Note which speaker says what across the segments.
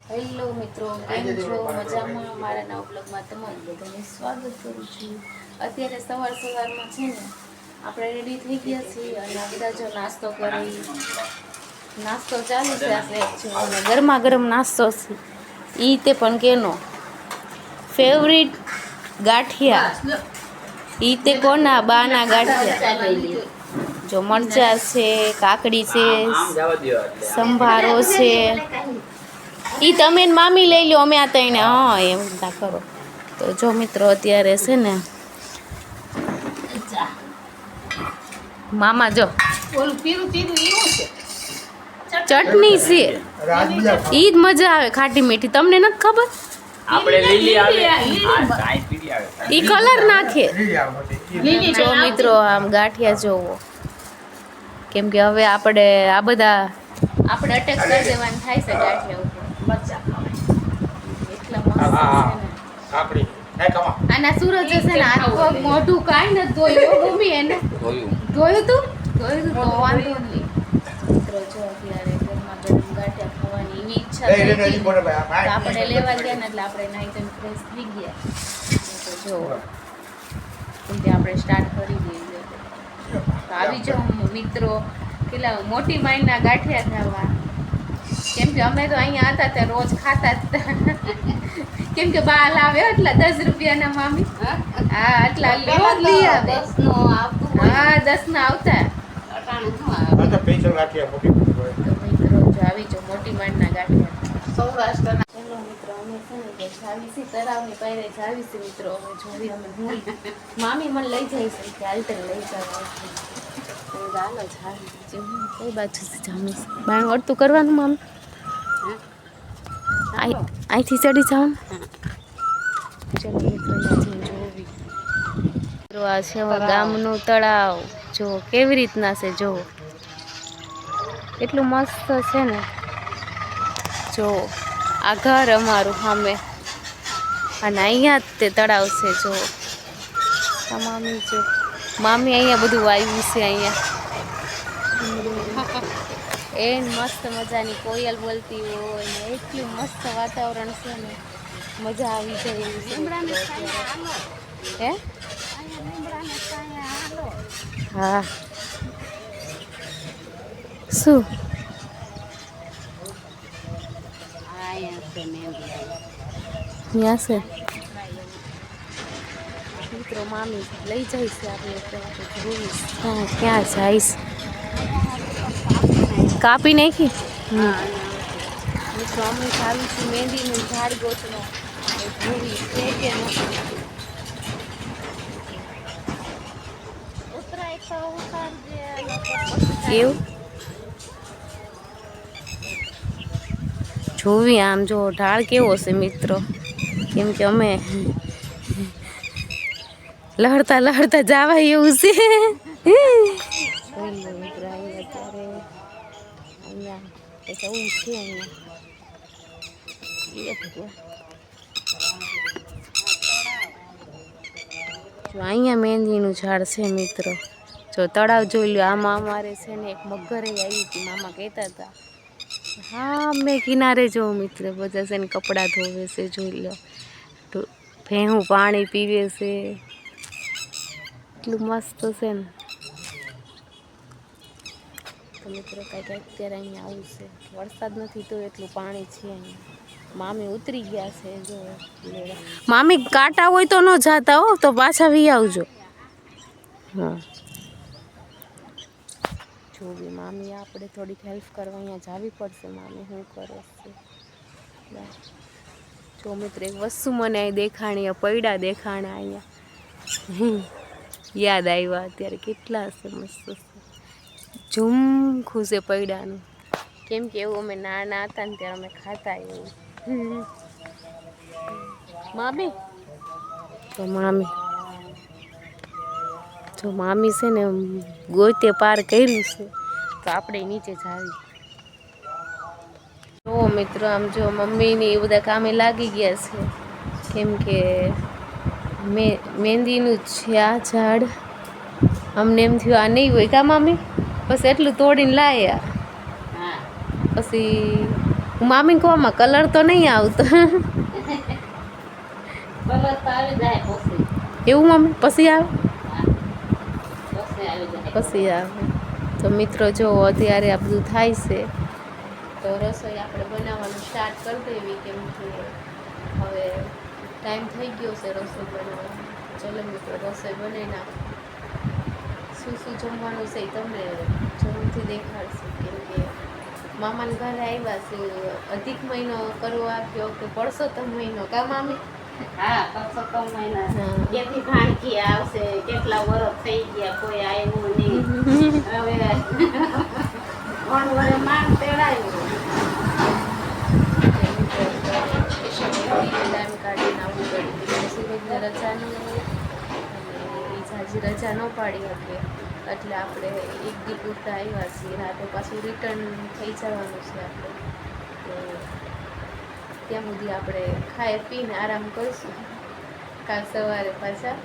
Speaker 1: Hello મિત્રો, કેમ છો? મજામાં? મારા નવા બ્લોગમાં તમારું બધાનું સ્વાગત કરું છું. અત્યારે સવારમાં છે ને આપણે રેડી થઈ ગયા છીએ અને બધા જો નાસ્તો કરી નાસ્તો ચાલુ છે. આપણે ગરમા ગરમ નાસ્તો છે ઈ તે પણ કેનો ફેવરિટ ગાંઠિયા ઈ તે કોના બાના ગાંઠિયા જો મરચા છે, કાકડી છે, સંભારો છે. ઈ તમે મામી લઈ લો, અમે આ તઈને હા એમ ના કરો. તો જો મિત્રો અત્યારે છે ને મામા જો ચટણી છે ઈ જ મજા આવે ખાટી મીઠી. તમને નથી ખબર?
Speaker 2: આપણે લીલી આવે
Speaker 1: ઈ કલર નાખે. જો મિત્રો આમ ગાંઠિયા જોવો, કેમ કે હવે આપણે આ બધા આપણે અટેક કરી દેવાનું થાય છે ગાંઠિયા ઉપર. મરચા એટલા મસ્ત છે ને આના સૂરજ છે ને આ પગ મોઢું કાંઈ નથી ધોયું મમ્મી એને ધોયું તું તો વાંધો નહીં. મિત્રો જો અત્યારે ગરમા ગરમ ગાંઠિયા ખાવાની એવી ઈચ્છા થઈ આપણે લેવા ગયા ને એટલે આપણે નાઈ ધોઈને ફ્રેશ થઈ ગયા. તો જો કેમ કે આપણે સ્ટાર્ટ કરી દઈએ તો આવી જાઓ મિત્રો પેલા મોટી માઈના ગાંઠિયા ખાવા. કેમ કે અમે તો અહીંયા હતા ત્યાં રોજ ખાતા જ હતા. કેમ કે બા લાવે એટલા 10 રૂપિયાના મામી. હા એટલા રોજ લઈ આવે. હા 10 ના આવતા. તો મિત્રો જો આવી જો મોટી માઈના ગાંઠિયા સૌરાષ્ટ્રના. ચલો મિત્રો અમે છે ને કે જાવીસી તરાવની પહેરે જાવીસી મિત્રો અમે જોવી અમે ભૂલ મામી મને લઈ જાય છે કે હાલ તને લઈ જાવ. ચાલો જાવી કઈ બાજુ જામી બાણ વળતું કરવાનું મામી અહીંથી ચડી જાવ. ચલો મિત્રો જોવી આ છે ગામનું તળાવ. જો કેવી રીતના છે, જો એટલું મસ્ત છે ને. જો આ ઘર અમારું સામે અને અહીંયા જ તે તળાવ છે. જો આ મામી જો મામી અહીંયા બધું વાવ્યું છે. અહીંયા એ મસ્ત મજાની કોયલ બોલતી હોય ને એટલું મસ્ત વાતાવરણ છે ને મજા આવી જાય એવું છે. હે હા શું ત્યાં છે મિત્રો મામી લઈ જાય છે આપણે. હા ક્યાં જઈશ કાપી નાખી. મિત્રો અમે ચાલુ છું મહેંદીનું ઝાડ ગોતનો જોવી છે કે એવું જોવી. આમ જો ઢાળ કેવો છે મિત્રો, કેમ કે અમે લહડતા લહડતા જવા એવું છે. મિત્રો અત્યારે અહીંયા જવું છે. જો અહીંયા મહેંદીનું ઝાડ છે મિત્રો. જો તળાવ જોઈ લો. આમાં અમારે છે ને એક મગરે આવી હતી મામા કહેતા હતા. હા મેં કિનારે જોઉં મિત્ર બધા છે ને કપડાં ધોવે છે. જોઈ લો ભેહું પાણી પીવે છે. એટલું મસ્ત છે ને. તો મિત્રો કાંઈક અત્યારે અહીંયા આવું છે. વરસાદ નથી તો એટલું પાણી છે અહીંયા. મામી ઉતરી ગયા છે. જો મામી કાંટા હોય તો ન જાતા હો, તો પાછા વી આવજો. હા જો બી મામી આપણે થોડીક હેલ્પ કરવા અહીંયા જાવી પડશે. મામી શું કરે છે જો મિત્ર એક વસ્તુ મને અહીં દેખાણી પૈડા દેખાણા અહીંયા યાદ આવ્યા અત્યારે. કેટલા છે મસ્ત છે. ઝૂમખું છે પૈડાનું. કેમ કે એવું અમે નાના હતા ને ત્યારે અમે ખાતા એવું. મામી તો મામી જો મામી છે ને ગોતે પાર કર્યું છે તો આપણે નીચે જાવી. જો મિત્રો આમ જો મમ્મીની એ બધા કામે લાગી ગયા છે. કેમ કે મહેંદીનું છે આ ઝાડ. અમને એમ થયું આ નહીં હોય કા મામી, બસ એટલું તોડીને લાયા. પછી મામી કહવામાં કલર તો નહીં આવતો એવું મમ્મી પછી આવે પછી આવે. તો મિત્રો જો અત્યારે આ બધું થાય છે તો રસોઈ આપણે બનાવવાનું સ્ટાર્ટ કરી દેવી, કેમ કે હવે ટાઈમ થઈ ગયો છે રસોઈ બનાવવાનો. ચલો મિત્રો રસોઈ બનાવી નાખો. શું શું જમવાનું છે એ તમને જરૂરથી દેખાડશું, કેમ કે મામાના ઘરે આવ્યા છે. અધિક મહિનો કરવા આપ્યો કે પરસોત્તમ મહિનો કા મામી?
Speaker 3: હા, પરસોત્તમ મહિના. બેથી ભાણકી આવશે, કેટલા વર્ષ થઈ ગયા કોઈ આવ્યું નહીં. હવે વરે માંગ તેડાયું.
Speaker 1: ટાઈમ કાઢીને આવવું પડ્યું. સુરતને રજા ન હોય અને ઝાઝી રજા ન પાડી શકે, એટલે આપણે એક દી પૂરતા આવ્યા છીએ. રાતે પાછું રિટર્ન થઈ જવાનું છે આપણે. તો ત્યાં સુધી આપણે ખાઈ પીને આરામ કરીશું. કાલ સવારે પાછા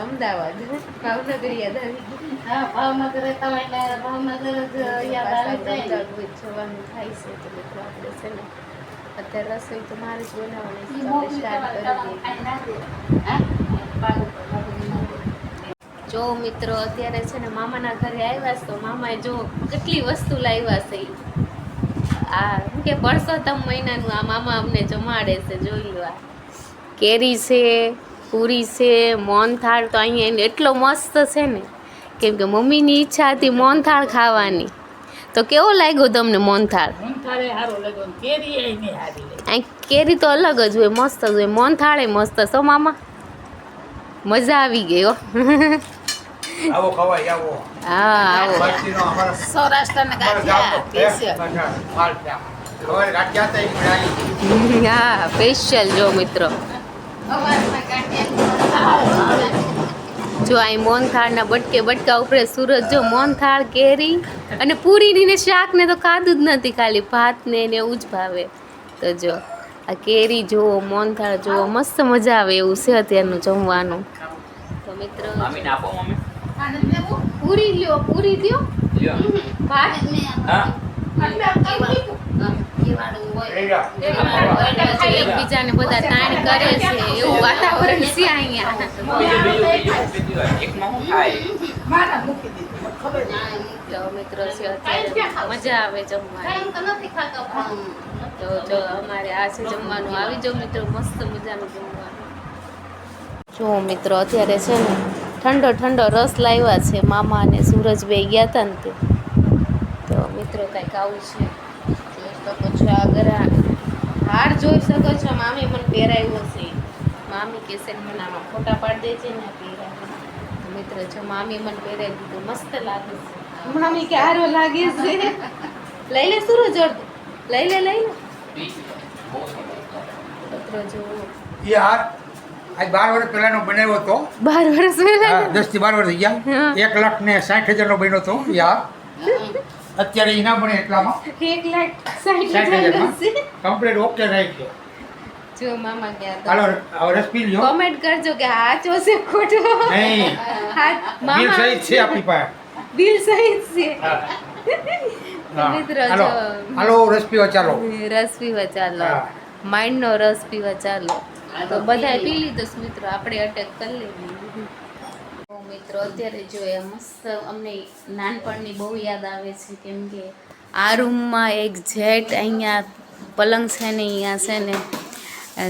Speaker 1: અમદાવાદ ભાવનગર યાદ આવી.
Speaker 3: હા, ભાવનગર રહેતા હોય એટલે ભાવનગર જ યાદ આવી જાય.
Speaker 1: જવાનું થાય છે. તો મિત્રો આપણે છે ને અત્યારે રસોઈ તો મારે જ બનાવવાની છે. આપણે સ્ટાર્ટ કરી દઈએ. જો મિત્રો અત્યારે છે ને મામાના ઘરે આવ્યા છે, તો મામાએ જો કેટલી વસ્તુ લાવ્યા છે. આ શું કે પરસોત્તમ મહિનાનું આ મામા અમને જમાડે છે. જોઈ લો, આ કેરી છે, પૂરી છે, મોહનથાળ તો અહીંયા એટલો મસ્ત છે ને, કેમ કે મમ્મીની ઈચ્છા હતી મોહનથાળ ખાવાની. તો કેવો લાગ્યો તમને મોહનથાળ? કેરી તો અલગ જ હોય, મસ્ત જ હોય. મોહનથાળે મસ્ત છો મામા, મજા આવી ગયો.
Speaker 4: આવો ખવાય આવો.
Speaker 1: હા આવો.
Speaker 3: સૌરાષ્ટ્રના ગાંઠિયા
Speaker 1: હા સ્પેશિયલ. જો મિત્રો જો અહીં મોહનથાળના બટકે બટકા ઉપર સુરત જો મોહનથાળ, કેરી અને પૂરીની ને શાક ને તો ખાધું જ નથી, ખાલી ભાત ને એવું જ ભાવે. તો જો આ કેરી જુઓ, મોહનથાળ જુઓ, મસ્ત મજા આવે એવું છે અત્યારનું જમવાનું. તો મિત્રો
Speaker 2: મામીને આપો મમ્મી.
Speaker 1: પૂરી લ્યો, પૂરી લ્યો,
Speaker 2: લ્યો.
Speaker 1: ભાત
Speaker 2: હા
Speaker 1: એકબીજાને બધા તાણ કરે છે એવું વાતાવરણ છે અહીંયા.
Speaker 2: એકમાં હું ખાય.
Speaker 1: તો મિત્રો છે અત્યારે મજા આવે જમવાની. તો જો અમારે આ છે જમવાનું. આવી જાઓ મિત્રો, મસ્ત મજાનું જમવાનું. જો મિત્રો અત્યારે છે ને ઠંડો ઠંડો રસ લાવ્યા છે મામા અને સૂરજભાઈ ગયા હતા ને તે. તો મિત્રો કંઈક આવું છે. જોઈ શકો છો આગળ હાર જોઈ શકો છો. મામી મને પહેરાવ્યો છે. મામી કહેશે મને આમાં ફોટા પાડી દે છે ને પહેરાવ્યો. તો મિત્રો જો મામી મને પહેરાવી દીધું, મસ્ત લાગે છે. મામી કે હારો લાગે છે. લઈ લે સૂરજ, અડધો લઈ લે, લઈ લે. મિત્રો જો
Speaker 4: યાર આજ 12 વર્ષ પહેલાનો બનાવ્યો હતો.
Speaker 1: 12 વર્ષ પહેલા
Speaker 4: 10 થી 12 વર્ષ થઈ ગયા. 1,60,000 નો બન્યો હતો યાર. અત્યારે એના બને એટલામાં
Speaker 1: 1,60,000
Speaker 4: કમ્પ્લીટ ઓકે થઈ ગયો.
Speaker 1: જો મામા ગયા
Speaker 4: હાલો હવે રસ પી લ્યો.
Speaker 1: કોમેન્ટ કરજો કે સાચો છે ખોટો.
Speaker 4: નહીં, બિલ સહિત છે આપણી પાસે.
Speaker 1: બિલ સહિત છે.
Speaker 4: હા.
Speaker 1: મિત્રો
Speaker 4: હાલો
Speaker 1: જો
Speaker 4: હાલો રસ પીવા ચાલો.
Speaker 1: રસ પીવા ચાલો,
Speaker 4: હા.
Speaker 1: માઇન્ડનો રસ પીવા ચાલો. તો બધાએ પી લીધો છે મિત્રો, આપણે અટેક કરી લેવી. તો મિત્રો અત્યારે જો એ મસ્ત અમને નાનપણની બહુ યાદ આવે છે, કેમ કે આ રૂમમાં એક જેટ અહીંયા પલંગ છે ને, અહીંયા છે ને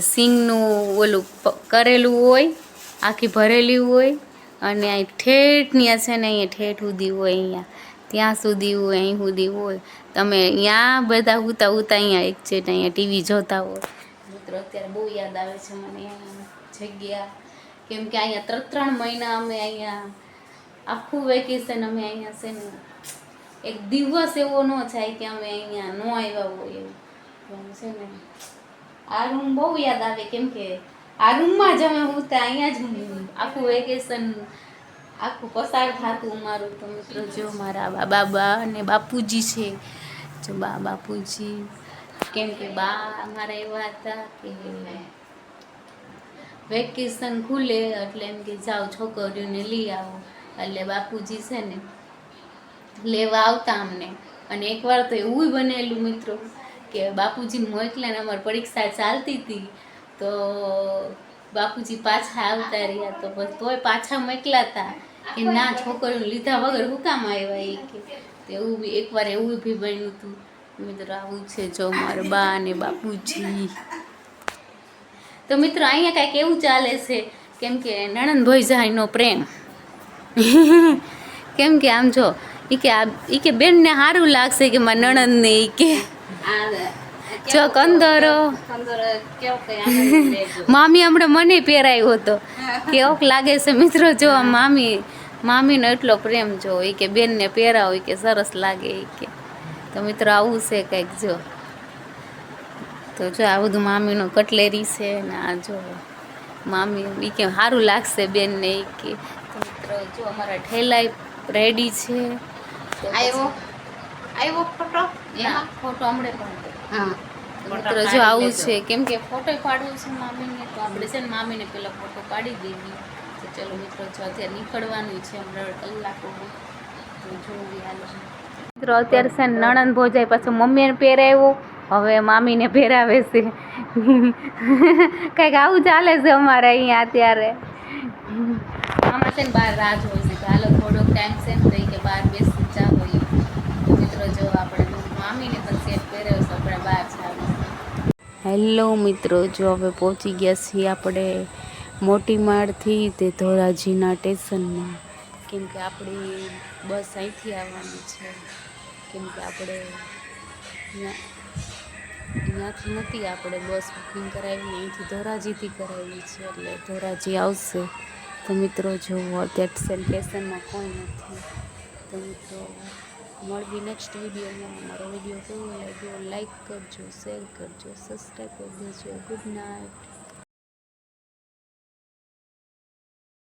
Speaker 1: સિંગનું ઓલું કરેલું હોય, આખી ભરેલી હોય, અને અહીં ઠેઠ ત્યાં છે ને અહીંયા ઠેઠ સુધી હોય, અહીંયા ત્યાં સુધી હોય, અહીં સુધી હોય. તમે અહીંયા બધા ઉતા અહીંયા એક છે અહીંયા ટીવી જોતા હોય. મિત્રો અત્યારે બહુ યાદ આવે છે મને અહીંયા જગ્યા, કેમ કે અહીંયા 3 મહિના અમે અહીંયા આખું વેકેશન અમે અહીંયા છે ને એક દિવસ એવો ન જાય કે અમે અહીંયા ન આવ્યા હોય એવું છે ને. આ રૂમ બહુ યાદ આવે, કેમ કે આ રૂમમાં જ અમે હોતા, અહીંયા જ આખું વેકેશન આખું પસાર થતું અમારું. તો મિત્રો જો મારા બા અને બાપુજી છે, જો બાપુજી, કેમ કે બા અમારા એવા હતા કે વેકેશન ખુલે એટલે એમ કે જાઓ છોકરીઓને લઈ આવો, એટલે બાપુજી છે ને લેવા આવતા અમને. અને એકવાર તો એવું બનેલું મિત્રો કે બાપુજીને મોકલ્યા ને અમારી પરીક્ષા ચાલતી હતી તો બાપુજી પાછા આવતા રહ્યા તો બસ તોય પાછા મોકલ્યા હતા કે ના છોકરીઓને લીધા વગર હું કામ આવ્યા એ કે તો એવું બી એકવાર એવું બી બન્યું હતું. મિત્રો આવું છે જો મારા બા અને બાપુજી. તો મિત્રો અહીંયા કાંઈક એવું ચાલે છે કેમ કે નણંદ ભોજાઈનો પ્રેમ કેમ કે આમ જો ઈ કે બેનને સારું લાગશે કે મારા નણંદને ઈ કે જો કંદરો મામી હમણાં મને પહેરાયો હતો કેવોક લાગે છે મિત્રો જો આ મામીનો એટલો પ્રેમ જો એ કે બેનને પહેરાવો એ કે સરસ લાગે એ કે. તો મિત્રો આવું છે કંઈક જો. તો જો આ બધું મામીનું કટલેરી છે ને આ જો મામી એ કે સારું લાગશે બેનને એ કે. તો મિત્રો જો અમારા ઠેલાઈ રેડી છે.
Speaker 3: આવ્યો ફોટો
Speaker 1: ફોટો હમણાં પણ
Speaker 3: હા
Speaker 1: મિત્રો જો આવું છે કેમ કે ફોટો પાડવું છે મામીને તો આપણે છે ને મામીને પેલા ફોટો પાડી દેવી. તો ચલો મિત્રો જો અત્યારે નીકળવાનું છે હમણાં કલાકો તો જોવી હાલો. મિત્રો અત્યારે છે ને નણંદ ભોજાઈ પાછું મમ્મીને પહેરાવ્યો હવે મામીને પહેરાવે છે કંઈક આવું ચાલે છે અમારે અહીંયા અત્યારે. મામા છે ને બહાર રાહ જોઈ છે કે હાલો થોડોક ટાઈમ છે ને રહી કે બહાર બેસી ચા હોય. તો મિત્રો જો આપણે મામીને પણ સેટ પહેરાવ્યો છે આપણે બહાર ચાલે. હેલો મિત્રો જો હવે પહોંચી ગયા છીએ આપણે મોટી માળથી તે ધોરાજીના સ્ટેશનમાં કેમ કે આપણી બસ અહીંથી આવવાની છે કેમ કે આપણે ત્યાંથી નથી આપણે બસ બુકિંગ કરાવી અહીંથી ધોરાજીથી કરાવી છે એટલે ધોરાજી આવશે. તો મિત્રો જુઓ અત્યારે સ્ટેશનમાં કોઈ નથી. તો મિત્રો મળવી નેક્સ્ટ વિડીયોમાં. મારો વિડીયો કેવો લાગ્યો લાઈક કરજો, શેર કરજો, સબસ્ક્રાઈબ કરી દેજો. Good night.